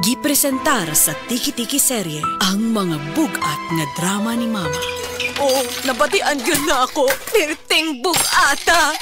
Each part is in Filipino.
Gipresentar sa Tiki-Tiki serye ang mga bugat nga drama ni Mama. Oh, nabatian yun na ako. Perting bugata.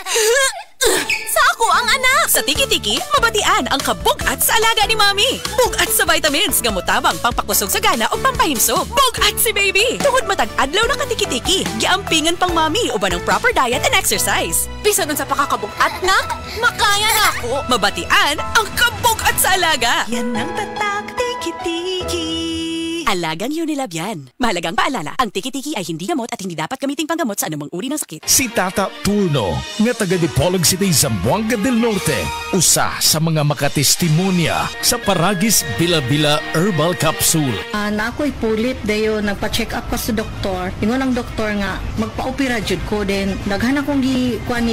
Sa ako ang anak! Sa Tiki-Tiki, mabatian ang kabugat sa alaga ni Mami. Bugat sa vitamins, gamutabang pangpakusog sa gana o pampahimsog. Bugat si baby! Tungod matag adlaw na ka-Tiki-Tiki, giampingan pang Mami uban ng proper diet and exercise. Bisa nun sa pakakabugat na, makaya na ako. Mabatian ang kabugat sa alaga. Yan ang tatak Tiki-Tiki. Alagang Unilab yan. Mahalagang paalala, ang Tiki-Tiki ay hindi gamot at hindi dapat gamiting panggamot sa anumang uri ng sakit. Si Tata Turno, nga taga Dipolog City, Zamboanga del Norte, usa sa mga makatestimonya sa Paragis Bila-Bila Herbal Capsule. Na ako'y pulit dayo, nagpa-check up pa sa doktor. Ingon ang doktor nga, magpa-opera jud ko din. Daghan akong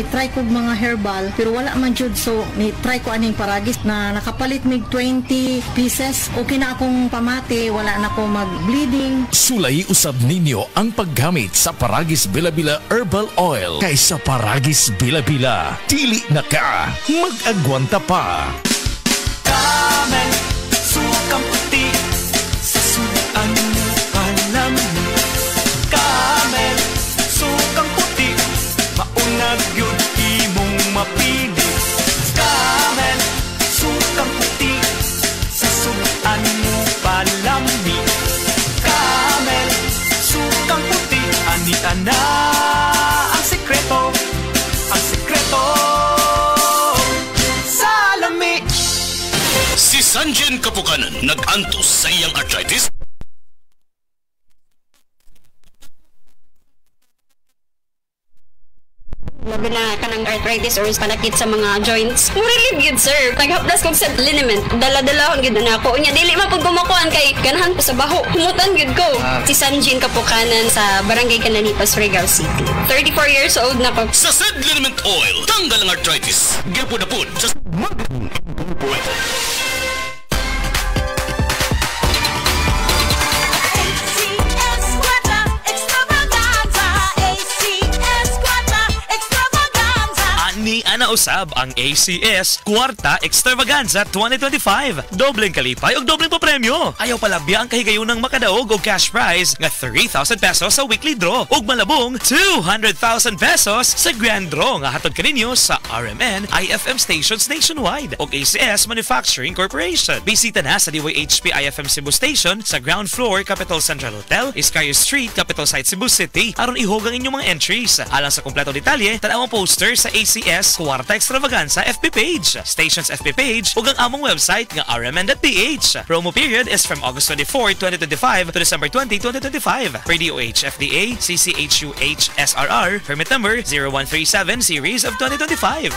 try ko mga herbal, pero wala man jud, so ni-try ko aning Paragis na nakapalit mig 20 pieces. Okay na akong pamati, wala na ako mag-bleeding. Sulay usab ninyo ang paggamit sa Paragis Bila-Bila Herbal Oil kaysa Paragis Bila-Bila. Dili na ka, mag-agwanta pa. Camel, sukang puti, sa suan mo palamig. Camel, sukang puti, maunag yun imong mapili. Camel, sukang puti, sa suan mo palamig. Camel, sukang puti, anita na ang sekreto, ang sekreto sa lami. Si Sanjen Kapukanan nag-antos sa iyang arthritis. Labi na ka ng arthritis or panakit sa mga joints. Relieve yun, sir. Naghapdas kong sa liniment. Dala-dalahon yun na ako. Unya, dili man pag gumakuan kay ganahan ko sa baho. Humutan yun ko. Si Sanjin Kapukanan sa Barangay Cananipas, Surigao City. 34 years old na po. Sa Sed Liniment Oil, tanggal ang arthritis. Gapod-apod sa Ni ana usab ang ACS Kwarta Extravaganza 2025. Dobleng kalipay ug dobleng papremyo. Ayaw palabya ang kahigayunang makadaog og cash prize nga 3,000 pesos sa weekly draw ug malabong 200,000 pesos sa grand draw nga hatod kaninyo sa RMN IFM stations nationwide ug ACS Manufacturing Corporation. Bisita na sa DYHP IFM Cebu Station sa ground floor Capital Central Hotel, Iscayo Street, Capital Site Cebu City aron ihog ang inyong mga entries. Alang sa kompleto detalye, tanaw ang poster sa ACS Kwarta Extravaganza FB page, station's FB page ug ang among website nga rmn.ph. Promo period is from August 24, 2025 to December 20, 2025. Per DOH FDA CCHUH SRR permit number 0137 series of 2025.